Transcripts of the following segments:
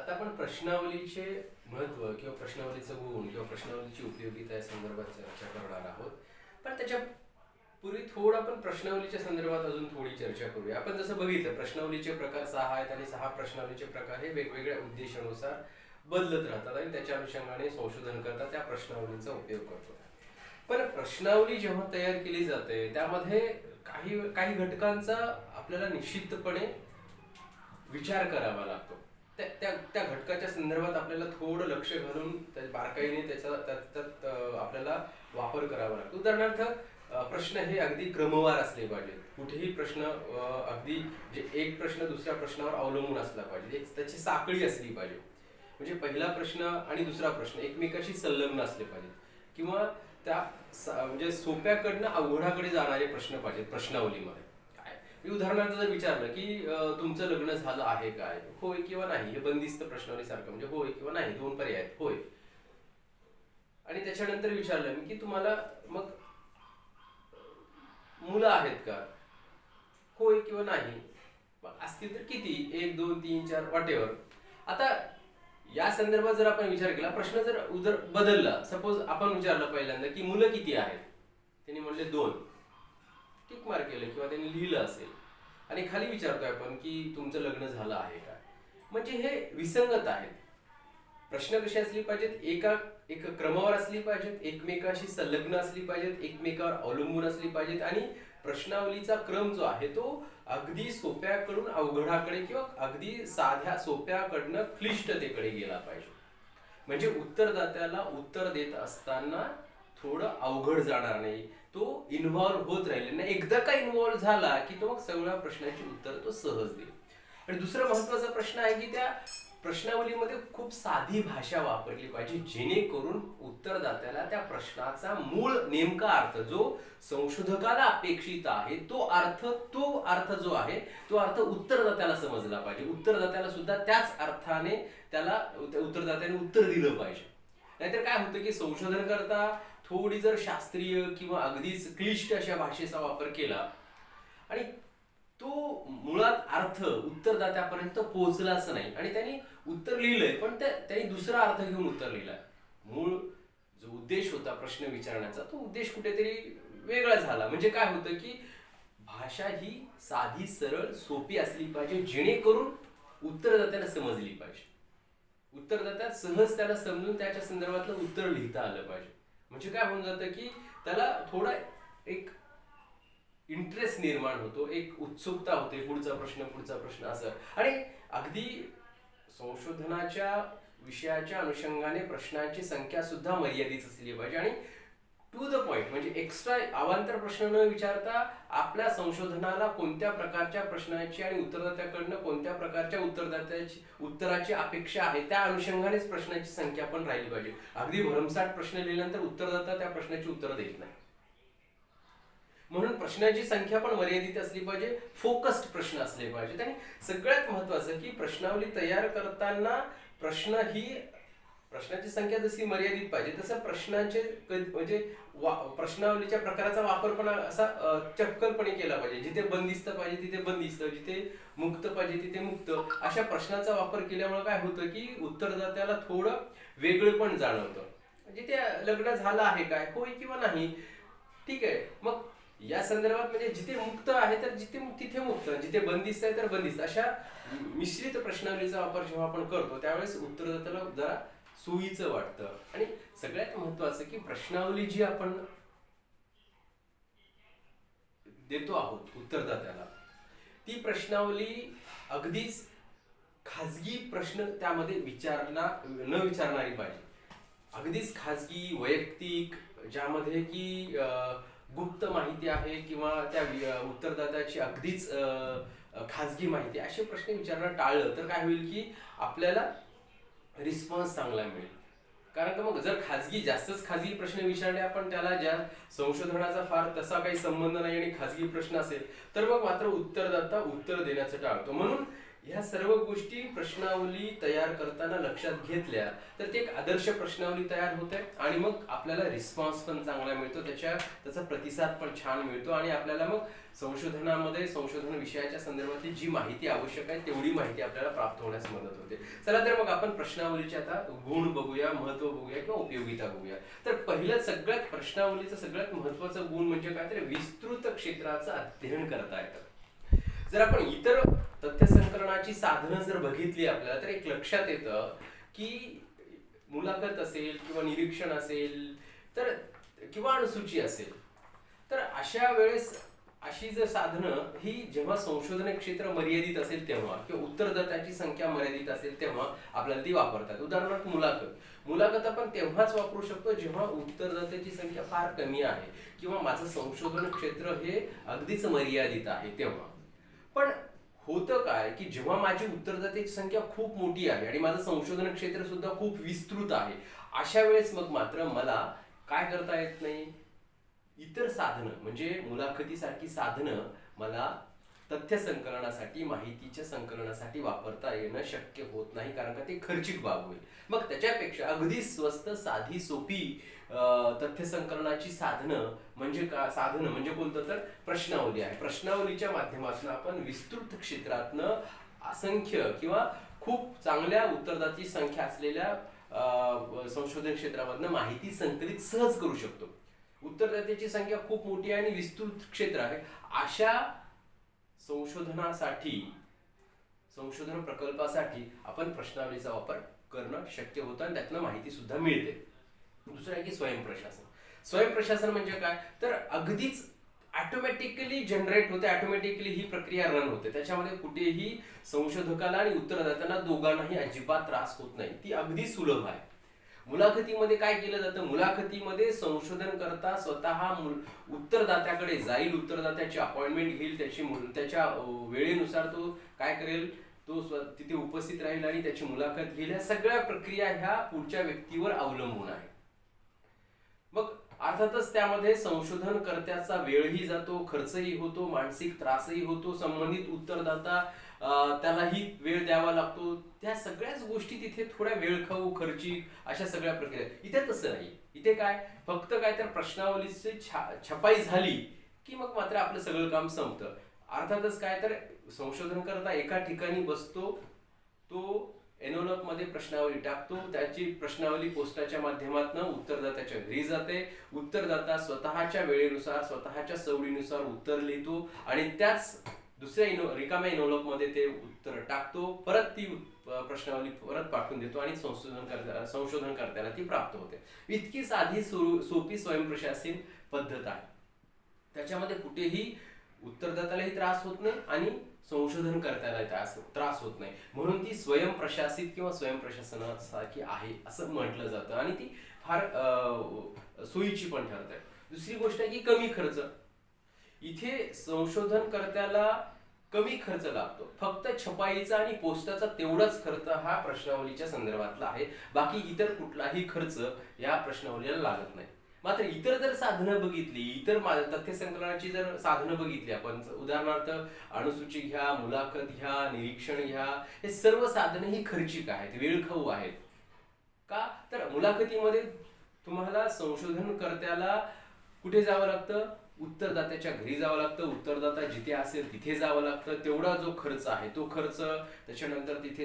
आता आपण प्रश्नावलीचे महत्त्व किंवा प्रश्नावलीचं गुण किंवा प्रश्नावलीची उपयोगिता या संदर्भात चर्चा करणार आहोत. पण त्याच्या पूर्वी थोडं आपण प्रश्नावलीच्या संदर्भात अजून थोडी चर्चा करूया. आपण जसं बघितलं प्रश्नावलीचे प्रकार 6 आहेत आणि 6 प्रश्नावलीचे प्रकार हे वेगवेगळ्या उद्देशानुसार बदलत राहतात आणि त्याच्या अनुषंगाने संशोधन करता त्या प्रश्नावलीचा उपयोग करतो. पण प्रश्नावली जेव्हा तयार केली जाते त्यामध्ये काही काही घटकांचा आपल्याला निश्चितपणे विचार करावा लागतो. त्या त्या त्या घटकाच्या संदर्भात आपल्याला थोडं लक्ष घालून बारकाईने त्यात आपल्याला वापर करावा लागतो. उदाहरणार्थ प्रश्न हे अगदी क्रमवार असले पाहिजेत. कुठेही प्रश्न अगदी जे एक प्रश्न दुसऱ्या प्रश्नावर अवलंबून असला पाहिजे, त्याची साखळी असली पाहिजे. म्हणजे पहिला प्रश्न आणि दुसरा प्रश्न एकमेकाशी संलग्न असले पाहिजेत किंवा त्या म्हणजे सोप्याकडनं अवघडाकडे जाणारे प्रश्न पाहिजेत प्रश्नावलीमध्ये. उदाहरणार्थ जर विचारलं की तुमचं लग्न झालं आहे काय, होय किंवा नाही, हे बंदिस्त प्रश्नावली सारखं, म्हणजे होय किंवा नाही, दोन पर्याय आहेत, होय. आणि त्याच्यानंतर विचारलं मी की तुम्हाला मग मुलं आहेत का, होय किंवा नाही, असतील तर किती, 1 2 3 4 वॉटेवर. आता या संदर्भात जर आपण विचार केला, प्रश्न जर बदलला, सपोज आपण विचारलं पहिल्यांदा की मुलं किती आहेत, त्यांनी म्हणले 2, टिक मार्क केलं किंवा त्यांनी लिहिलं असेल. आणि खाली विचारतोय आपण की तुमचं लग्न झालं आहे का, म्हणजे हे विसंगत आहेत. प्रश्न कसे असली पाहिजेत, एक क्रमावर असली पाहिजेत, एकमेकाशी संलग्न असली पाहिजेत, एकमेकावर अवलंबून असली पाहिजेत आणि प्रश्नावलीचा क्रम जो आहे तो अगदी सोप्याकडून अवघडाकडे किंवा अगदी साध्या सोप्याकडनं क्लिष्टतेकडे गेला पाहिजे. म्हणजे उत्तरदात्याला उत्तर देत असताना थोडं अवघड जाणार नाही, तो इन्व्हॉल्व्ह होत राहील नाही. एकदा का इन्व्हॉल्व्ह झाला की तो मग सगळ्या प्रश्नाची उत्तर तो सहज देईल. आणि दुसरा महत्वाचा प्रश्न आहे की त्या प्रश्नावलीमध्ये खूप साधी भाषा वापरली पाहिजे, जेणेकरून उत्तरदात्याला त्या प्रश्नाचा मूळ नेमका अर्थ जो संशोधकाला अपेक्षित आहे तो अर्थ जो आहे तो अर्थ उत्तरदात्याला समजला पाहिजे. उत्तरदात्याला सुद्धा त्याच अर्थाने त्याला उत्तरदात्याने उत्तर दिलं पाहिजे. नाहीतर काय होतं की संशोधन करता थोडी जर शास्त्रीय किंवा अगदीच क्लिष्ट अशा भाषेचा वापर केला आणि तो मुळात अर्थ उत्तरदात्यापर्यंत पोहोचलाच नाही आणि त्यांनी उत्तर लिहिलंय पण त्यांनी दुसरा अर्थ घेऊन उत्तर लिहिलाय. मूळ जो उद्देश होता प्रश्न विचारण्याचा तो उद्देश कुठेतरी वेगळा झाला. म्हणजे काय होतं की भाषा ही साधी सरळ सोपी असली पाहिजे, जेणेकरून उत्तरदात्याला समजली पाहिजे. उत्तरदात्यात सहज त्याला समजून त्याच्या संदर्भातलं उत्तर लिहिता आलं पाहिजे. म्हणजे काय होऊन जातं की त्याला थोडा एक इंटरेस्ट निर्माण होतो, एक उत्सुकता होते, पुढचा प्रश्न असं. आणि अगदी संशोधनाच्या विषयाच्या अनुषंगाने प्रश्नांची संख्या सुद्धा मर्यादित असली पाहिजे आणि टू द पॉइंट, म्हणजे एक्स्ट्रा अवांतर प्रश्न न विचारता आपल्या संशोधनाला कोणत्या प्रकारच्या प्रश्नाची आणि उत्तरदात्याकडनं कोणत्या प्रकारच्या उत्तराची अपेक्षा आहे त्या अनुषंगानेच प्रश्नांची संख्या पण राहिली पाहिजे. अगदी भरमसाठ प्रश्न लिहिल्यानंतर उत्तरदाता त्या प्रश्नाची उत्तरं देत नाही. म्हणून प्रश्नांची संख्या पण मर्यादित असली पाहिजे, फोकस्ड प्रश्न असले पाहिजेत. आणि सगळ्यात महत्वाचं की प्रश्नावली तयार करताना प्रश्नाची संख्या जशी मर्यादित पाहिजे तसं प्रश्नांचे म्हणजे प्रश्नावलीच्या प्रकाराचा वापर पण असा चपकलपणे केला पाहिजे. जिथे बंदिस्त पाहिजे तिथे बंदिस्त, जिथे मुक्त पाहिजे तिथे मुक्त, अशा प्रश्नाचा वापर केल्यामुळे काय होतं की उत्तरदात्याला थोडं वेगळं पण जाणवतं. जिथे लग्न झालं आहे काय, होय किंवा नाही, ठीक आहे. मग या संदर्भात म्हणजे जिथे मुक्त आहे तर तिथे मुक्त, जिथे बंदिस्त आहे तर बंदिस्त, अशा मिश्रित प्रश्नावलीचा वापर जेव्हा आपण करतो त्यावेळेस उत्तरदात्याला जरा सोयीचं वाटतं. आणि सगळ्यात महत्वाचं की प्रश्नावली जी आपण देतो आहोत उत्तरदात्याला ती प्रश्नावली अगदीच खाजगी प्रश्न त्यामध्ये न विचारणारी पाहिजे. अगदीच खाजगी वैयक्तिक, ज्यामध्ये की गुप्त माहिती आहे किंवा त्या उत्तरदात्याची अगदीच खाजगी माहिती, असे प्रश्न विचारणं टाळलं तर काय होईल की आपल्याला रिस्पॉन्स चांगला मिळेल. कारण का मग जर जास्तच खाजगी प्रश्न विचारले आपण, त्याला ज्या संशोधनाचा फार तसा काही संबंध नाही आणि खाजगी प्रश्न असेल तर मग मात्र उत्तरदाता उत्तर देण्याचं टाळतो. म्हणून ह्या सर्व गोष्टी प्रश्नावली तयार करताना लक्षात घेतल्या तर ते एक आदर्श प्रश्नावली तयार होते आणि मग आपल्याला रिस्पॉन्स पण चांगला मिळतो, त्याचा प्रतिसाद पण छान मिळतो आणि आपल्याला मग संशोधनामध्ये संशोधन विषयाच्या संदर्भातली जी माहिती आवश्यक आहे तेवढी माहिती आपल्याला प्राप्त होण्यास मदत होते. चला तर मग आपण प्रश्नावलीचे आता गुण बघूया, महत्व बघूया किंवा उपयोगिता बघूया. तर पहिलं सगळ्यात प्रश्नावलीचं सगळ्यात महत्वाचं गुण म्हणजे काय तर विस्तृत क्षेत्राचं अध्ययन करता येतं. जर आपण इतर तथ्य संकलनाची साधनं जर बघितली आपल्याला तर एक लक्षात येतं की मुलाखत असेल किंवा निरीक्षण असेल तर किंवा अणुसूची असेल तर अशा वेळेस अशी जर साधनं ही जेव्हा संशोधन क्षेत्र मर्यादित असेल तेव्हा किंवा उत्तरदात्याची संख्या मर्यादित असेल तेव्हा आपल्याला ती वापरतात. उदाहरणार्थ मुलाखत आपण तेव्हाच वापरू शकतो जेव्हा उत्तरदात्याची संख्या फार कमी आहे किंवा माझं संशोधन क्षेत्र हे अगदीच मर्यादित आहे तेव्हा. पण होतं काय की जेव्हा माझी उत्तरदात्याची संख्या खूप मोठी आहे आणि माझं संशोधन क्षेत्र सुद्धा खूप विस्तृत आहे अशा वेळेस मग मात्र मला काय करता येत नाही, इतर साधनं म्हणजे मुलाखतीसारखी साधनं मला तथ्य संकलनासाठी माहितीच्या संकलनासाठी वापरता येणं शक्य होत नाही कारण का ते खर्चिक बाब होईल. मग त्याच्यापेक्षा अगदी स्वस्त साधी सोपी तथ्य संकलनाची साधनं म्हणजे कोणतं तर प्रश्नावली आहे. प्रश्नावलीच्या माध्यमातून आपण विस्तृत क्षेत्रातनं असंख्य किंवा खूप चांगल्या उत्तरदाती संख्या असलेल्या संशोधन क्षेत्रामधनं माहिती संकलित सहज करू शकतो. उत्तरदात्याची संख्या खूप मोठी आहे आणि विस्तृत क्षेत्र आहे अशा संशोधन प्रकल्पासाठी आपण प्रश्नावलीचा वापर करणं शक्य होतं आणि त्यातनं माहिती सुद्धा मिळते. दुसरं आहे की स्वयंप्रशासन म्हणजे काय तर अगदीच ऑटोमॅटिकली जनरेट होते, ऑटोमॅटिकली ही प्रक्रिया रन होते. त्याच्यामध्ये कुठेही संशोधकाला आणि उत्तरदात्यांना दोघांनाही अजिबात त्रास होत नाही, ती अगदी सुलभ आहे. मुलाखतीमध्ये काय केलं जातं, मुलाखतीमध्ये संशोधन करता स्वतः उत्तरदात्याकडे जाईल, उत्तरदात्याची अपॉइंटमेंट घेईल, त्याच्या वेळेनुसार तो काय करेल, तो तिथे उपस्थित राहील आणि त्याची मुलाखत घेईल. ह्या सगळ्या प्रक्रिया ह्या पुढच्या व्यक्तीवर अवलंबून आहे. मग अर्थातच त्यामध्ये संशोधनकर्त्याचा वेळही जातो, खर्चही होतो, मानसिक त्रासही होतो, संबंधित उत्तरदाता त्यालाही वेळ द्यावा लागतो. त्या सगळ्याच गोष्टी तिथे थोड्या वेळखाऊ, खर्चिक अशा सगळ्या प्रक्रिया. इथे तसं नाही. इथे काय फक्त काय तर प्रश्नावलीची छपाई झाली की मग मात्र आपलं सगळं काम संपतं. अर्थातच काय तर संशोधनकर्ता एका ठिकाणी बसतो, तो एनव्हलप मध्ये प्रश्नावली टाकतो, त्याची प्रश्नावली पोस्टाच्या माध्यमातून उत्तरदात्याच्या घरी जाते. उत्तरदाता स्वतःच्या वेळेनुसार स्वतःच्या सवडीनुसार उत्तर लिहितो आणि त्याच दुसऱ्या रिकाम्या एनव्हलप मध्ये ते उत्तर टाकतो, परत ती प्रश्नावली परत पाठवून देतो आणि संशोधनकर्त्याला ती प्राप्त होते. इतकी साधी सोपी स्वयंप्रशासित पद्धत आहे. त्याच्यामध्ये कुठेही उत्तरदात्यालाही त्रास होत नाही आणि संशोधनकर्त्याला त्रास होत नाही, म्हणून ती स्वयंप्रशासित किंवा स्वयंप्रशासनासारखी आहे असं म्हटलं जातं आणि ती फार सोयीची पण ठरते. दुसरी गोष्ट आहे की कमी खर्च. इथे संशोधनकर्त्याला कमी खर्च लागतो, फक्त छपाईचा आणि पोस्टाचा तेवढाच खर्च हा प्रश्नावलीच्या संदर्भातला आहे. बाकी इतर कुठलाही खर्च या प्रश्नावलीला लागत नाही. मात्र इतर जर साधनं बघितली, इतर तथ्य संकलनाची जर साधनं बघितली आपण, उदाहरणार्थ अणुसूची घ्या, मुलाखत घ्या, निरीक्षण घ्या, हे सर्व साधनं ही खर्चिक आहेत, वेळखाऊ आहेत. का तर मुलाखतीमध्ये तुम्हाला संशोधनकर्त्याला कुठे जावं लागतं, उत्तरदात्याच्या घरी जावं लागतं, उत्तरदाता जिथे असेल तिथे जावं लागतं. तेवढा जो खर्च आहे तो खर्च, त्याच्यानंतर तिथे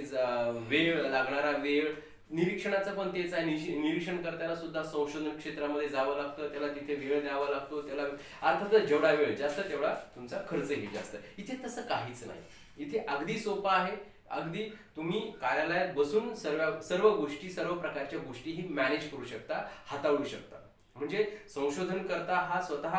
वेळ लागणारा वेळ, निरीक्षणाचं पण तेच आहे. निरीक्षण करताना सुद्धा संशोधन क्षेत्रामध्ये जावं लागतं, त्याला तिथे वेळ द्यावा लागतो, त्याला अर्थातच जेवढा वेळ जास्त तेवढा तुमचा खर्चही जास्त. इथे तसं काहीच नाही. इथे अगदी सोपं आहे. अगदी तुम्ही कार्यालयात बसून सर्व गोष्टी, सर्व प्रकारच्या गोष्टी ही मॅनेज करू शकता, हाताळू शकता. म्हणजे संशोधन करता हा स्वतः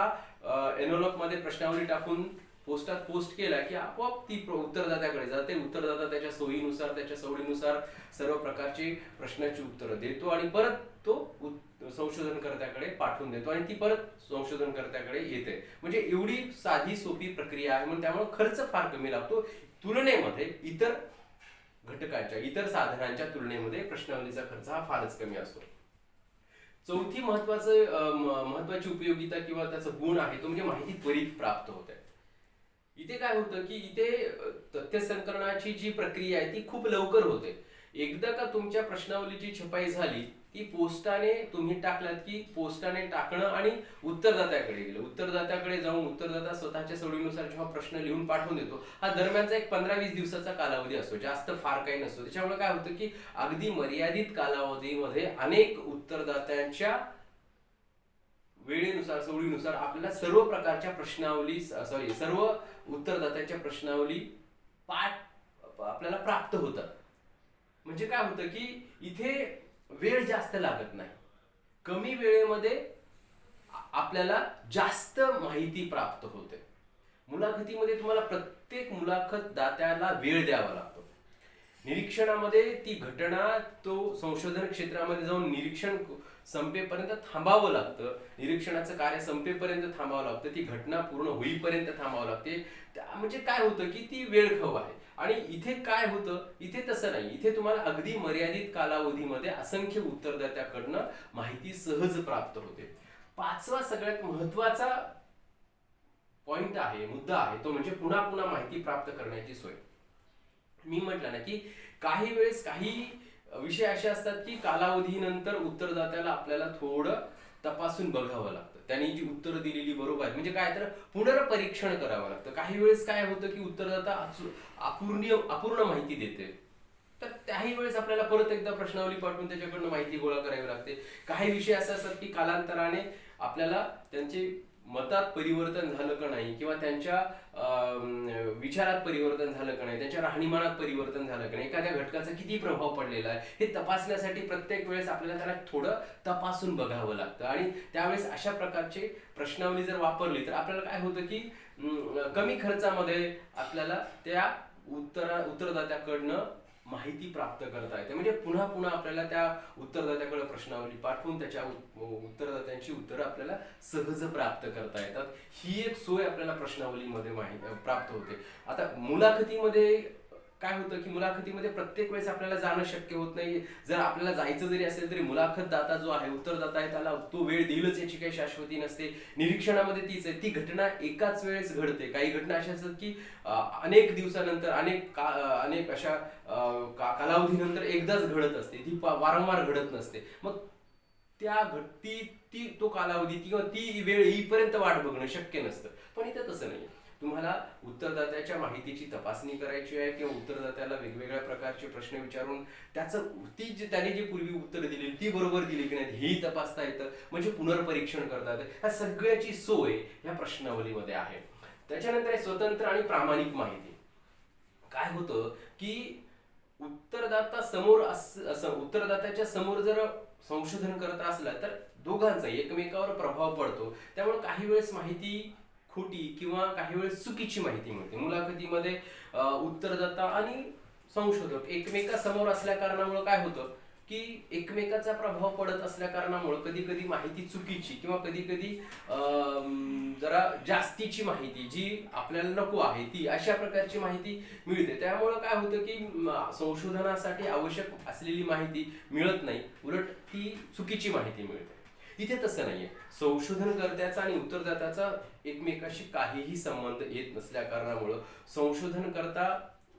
एनव्हलप मध्ये प्रश्नावली टाकून पोस्टात पोस्ट केला की आपोआप ती उत्तरदात्याकडे जाते. उत्तरदाता त्याच्या सोयीनुसार, त्याच्या सवडीनुसार सर्व प्रकारची प्रश्नाची उत्तरं देतो आणि परत तो संशोधनकर्त्याकडे पाठवून देतो आणि ती परत संशोधनकर्त्याकडे येते. म्हणजे एवढी साधी सोपी प्रक्रिया आहे. म्हणून त्यामुळे खर्च फार कमी लागतो तुलनेमध्ये इतर घटकांच्या, इतर साधनांच्या तुलनेमध्ये प्रश्नावलीचा खर्च हा फारच कमी असतो. चौथी महत्वाची उपयोगिता किंवा त्याचा गुण आहे तो म्हणजे माहिती त्वरित प्राप्त होते. इथे काय होतं की इथे तथ्य संकलनाची जी प्रक्रिया आहे ती खूप लवकर होते. एकदा का तुमच्या प्रश्नावलीची छपाई झाली, ती पोस्टाने तुम्ही टाकलात की पोस्टाने टाकणं आणि उत्तरदात्याकडे गेलं. उत्तरदात्याकडे जाऊन उत्तरदाता स्वतःच्या सोयीनुसार जेव्हा प्रश्न लिहून पाठवून देतो, हा दरम्यानचा एक 15-20 दिवसाचा कालावधी असतो, जास्त फार काही नसतो. त्याच्यामुळे काय होतं की अगदी मर्यादित कालावधीमध्ये अनेक उत्तरदात्यांच्या वेळेनुसार सोयीनुसार आपल्याला सर्व प्रकारच्या प्रश्नावली सर्व उत्तरदात्यांच्या प्रश्नावली पाठ आपल्याला प्राप्त होतात. म्हणजे काय होतं की इथे वेळ जास्त लागत नाही, कमी वेळेमध्ये आपल्याला जास्त माहिती प्राप्त होते. मुलाखतीमध्ये तुम्हाला प्रत्येक मुलाखत दात्याला वेळ द्यावा लागतो. निरीक्षणामध्ये ती घटना तो संशोधन क्षेत्रामध्ये जाऊन निरीक्षण संपेपर्यंत थांबावं लागतं, निरीक्षणाचं कार्य संपेपर्यंत थांबावं लागतं, ती घटना पूर्ण होईपर्यंत थांबावं लागते. म्हणजे काय होतं की ती वेळखाऊ आहे. आणि इथे काय होतं, इथे तसं नाही. इथे तुम्हाला अगदी मर्यादित कालावधीमध्ये असंख्य उत्तरदात्याकडनं माहिती सहज प्राप्त होते. पाचवा सगळ्यात महत्वाचा पॉइंट आहे, मुद्दा आहे, तो म्हणजे पुन्हा पुन्हा माहिती प्राप्त करण्याची सोय. मी म्हटलं ना की काही वेळेस काही विषय असे असतात की कालावधीनंतर उत्तरदात्याला आपल्याला थोडं तपासून बघावं लागतं, त्यांनी जी उत्तरं दिलेली बरोबर आहेत, म्हणजे काय तर पुनर्परीक्षण करावं लागतं. काही वेळेस काय होतं की उत्तरदाता अपूर्ण माहिती देते, तर त्याही वेळेस आपल्याला परत एकदा प्रश्नावली पाठवून त्याच्याकडनं माहिती गोळा करावी लागते. काही विषय असे असतात की कालांतराने आपल्याला त्यांचे मतात परिवर्तन झालं का नाही, किंवा त्यांच्या विचारात परिवर्तन झालं का नाही, त्यांच्या राहणीमानात परिवर्तन झालं का नाही, एखाद्या घटकाचा किती प्रभाव पडलेला आहे, हे तपासण्यासाठी प्रत्येक वेळेस आपल्याला त्याला थोडं तपासून बघावं लागतं. आणि त्यावेळेस अशा प्रकारचे प्रश्नावली जर वापरली तर आपल्याला काय होतं की कमी खर्चामध्ये आपल्याला त्या उत्तरदात्याकडनं माहिती प्राप्त करता येते. म्हणजे पुन्हा पुन्हा आपल्याला त्या उत्तरदात्याकडे प्रश्नावली पाठवून त्याच्या उत्तरदात्यांची उत्तरं आपल्याला सहज प्राप्त करता येतात. ही एक सोय आपल्याला प्रश्नावलीमध्ये माहिती प्राप्त होते. आता मुलाखतीमध्ये काय होतं की मुलाखतीमध्ये प्रत्येक वेळेस आपल्याला जाणं शक्य होत नाही. जर आपल्याला जायचं जरी असेल तरी मुलाखतदाता जो आहे, उत्तरदाता आहे, त्याला तो वेळ देईलच याची काही शाश्वती नसते. निरीक्षणामध्ये तीच आहे, ती घटना एकाच वेळेस घडते. काही घटना अशा असतात की अनेक दिवसानंतर अनेक अशा कालावधीनंतर एकदाच घडत असते, ती वारंवार घडत नसते. मग त्या घटती ती तो कालावधी किंवा ती वेळ येईपर्यंत वाट बघणं शक्य नसतं. पण इथं तसं नाही. तुम्हाला उत्तरदात्याच्या माहितीची तपासणी करायची आहे किंवा उत्तरदात्याला वेगवेगळ्या प्रकारचे प्रश्न विचारून त्याचं त्याने जी पूर्वी उत्तर दिली ती बरोबर दिली की नाही हेही तपासता येतं. म्हणजे पुनर्परीक्षण करता येतं. ह्या सगळ्याची सोय या प्रश्नावलीमध्ये आहे. त्याच्यानंतर स्वतंत्र आणि प्रामाणिक माहिती. काय होतं की उत्तरदात्याच्या समोर जर संशोधन करत असला तर दोघांचा एकमेकावर प्रभाव पडतो. त्यामुळे काही वेळेस माहिती खोटी किंवा काही वेळेस चुकीची माहिती मिळते. मुलाखतीमध्ये उत्तरदाता आणि संशोधक एकमेकासमोर असल्या कारणामुळे काय होतं की एकमेकाचा प्रभाव पडत असल्या कारणामुळे कधी कधी माहिती चुकीची किंवा कधी कधी जरा जास्तीची माहिती जी आपल्याला नको आहे ती अशा प्रकारची माहिती मिळते. त्यामुळे काय होतं की संशोधनासाठी आवश्यक असलेली माहिती मिळत नाही, उलट ती चुकीची माहिती मिळते. इथे तसं नाहीये. संशोधनकर्त्याचा आणि उत्तरदात्याचा एकमेकाशी काहीही संबंध येत नसल्या कारणामुळं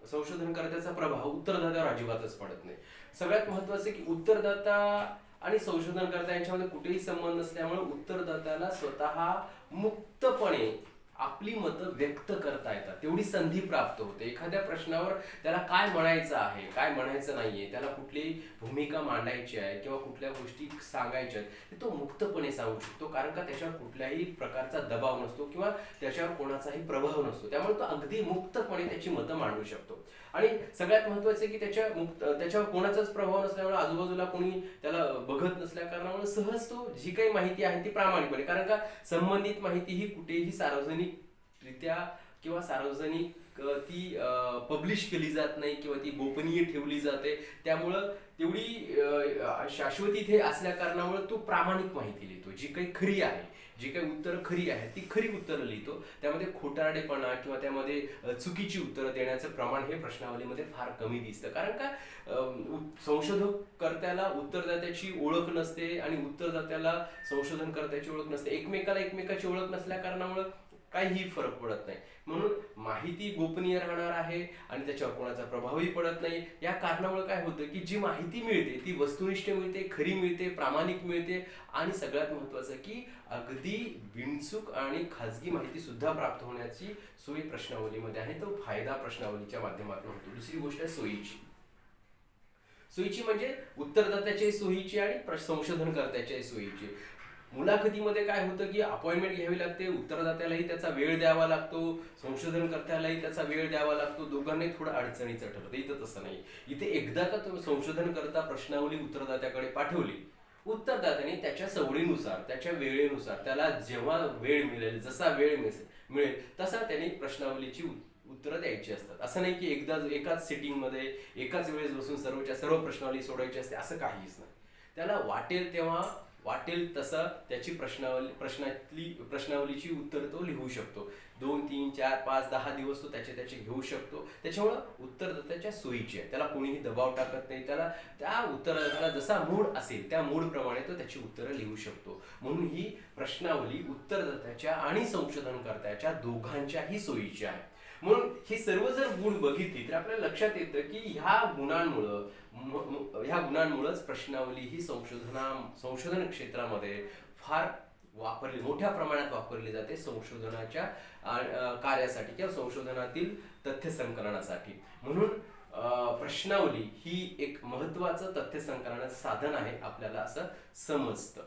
संशोधनकर्त्याचा प्रभाव उत्तरदात्यावर अजिबातच पडत नाही. सगळ्यात महत्वाचं की उत्तरदाता आणि संशोधनकर्ता यांच्यामध्ये कुठेही संबंध नसल्यामुळे उत्तरदात्याला स्वतः मुक्तपणे आपली मतं व्यक्त करता येतात, तेवढी संधी प्राप्त होते. एखाद्या प्रश्नावर त्याला काय म्हणायचं आहे, काय म्हणायचं नाहीये, त्याला कुठली भूमिका मांडायची आहे किंवा कुठल्या गोष्टी सांगायच्या आहेत तो मुक्तपणे सांगू शकतो. कारण का त्याच्यावर कुठल्याही प्रकारचा दबाव नसतो किंवा त्याच्यावर कोणाचाही प्रभाव नसतो. त्यामुळे तो अगदी मुक्तपणे त्याची मतं मांडू शकतो. आणि सगळ्यात महत्वाचं की त्याच्यावर कोणाचाच प्रभाव नसल्यामुळे आजूबाजूला कोणी त्याला बघत नसल्या कारणामुळे सहज तो जी काही माहिती आहे ती प्रामाणिकपणे, कारण का संबंधित माहिती ही कुठेही सार्वजनिकरित्या किंवा सार्वजनिक ती पब्लिश केली जात नाही किंवा ती गोपनीय ठेवली जाते. त्यामुळं तेवढी शाश्वती इथे असल्या कारणामुळे तो प्रामाणिक माहिती लिहितो, जी काही खरी आहे, जी काही उत्तरं खरी आहेत ती खरी उत्तरं लिहितो. त्यामध्ये खोटारडेपणा किंवा त्यामध्ये चुकीची उत्तरं देण्याचं प्रमाण हे प्रश्नावलीमध्ये फार कमी दिसतं. कारण का संशोधकर्त्याला उत्तरदात्याची ओळख नसते आणि उत्तरदात्याला संशोधनकर्त्याची ओळख नसते. एकमेकाची ओळख नसल्या कारणामुळे काहीही फरक पडत नाही. म्हणून माहिती गोपनीय राहणार आहे आणि त्याच्यावर कोणाचा प्रभावही पडत नाही. या कारणामुळे काय होतं की जी माहिती मिळते ती वस्तुनिष्ठ मिळते, खरी मिळते, प्रामाणिक मिळते आणि सगळ्यात महत्वाचं की अगदी बिनचूक आणि खाजगी माहिती सुद्धा प्राप्त होण्याची सोय प्रश्नावलीमध्ये आहे. तो फायदा प्रश्नावलीच्या माध्यमातून होतो. दुसरी गोष्ट आहे सोयीची. सोयीची म्हणजे उत्तरदात्याच्याही सोयीची आणि संशोधनकर्त्याच्याही सोयीची. मुलाखतीमध्ये काय होतं की अपॉइंटमेंट घ्यावी लागते, उत्तरदात्यालाही त्याचा वेळ द्यावा लागतो, संशोधनकर्त्यालाही त्याचा वेळ द्यावा लागतो, दोघांनाही थोडं अडचणीचं ठरतं. इथं तसं नाही. इथे एकदा का तुम्ही संशोधनकर्ता प्रश्नावली उत्तरदात्याकडे पाठवली, उत्तरदात्याने त्याच्या सवडीनुसार, त्याच्या वेळेनुसार, त्याला जेव्हा वेळ मिळेल, जसा वेळ मिळेल तसा त्याने प्रश्नावलीची उत्तरं द्यायची असतात. असं नाही की एकाच सिटिंगमध्ये एकाच वेळेस बसून सर्वच्या सर्व प्रश्नावली सोडवायची असते, असं काहीच नाही. त्याला वाटेल तेव्हा वाटेल तसं त्याची प्रश्नावलीची उत्तर तो लिहू शकतो. 2, 3, 4, 5, 10 दिवस तो त्याचे घेऊ शकतो. त्याच्यामुळं उत्तरदात्याच्या सोयीची आहे. त्याला कोणीही दबाव टाकत नाही. त्याला त्या उत्तराला जसा मूड असेल त्या मूडप्रमाणे तो त्याची उत्तरं लिहू शकतो. म्हणून ही प्रश्नावली उत्तरदात्याच्या आणि संशोधनकर्त्याच्या दोघांच्याही सोयीची आहे. म्हणून ही सर्व जर गुण बघितली तर आपल्याला लक्षात येतं की ह्या गुणांमुळेच प्रश्नावली ही संशोधन क्षेत्रामध्ये फार मोठ्या प्रमाणात वापरली जाते संशोधनाच्या कार्यासाठी किंवा संशोधनातील तथ्य संकलनासाठी. म्हणून प्रश्नावली ही एक महत्वाचं तथ्य संकलनाचं साधन आहे आपल्याला असं समजतं.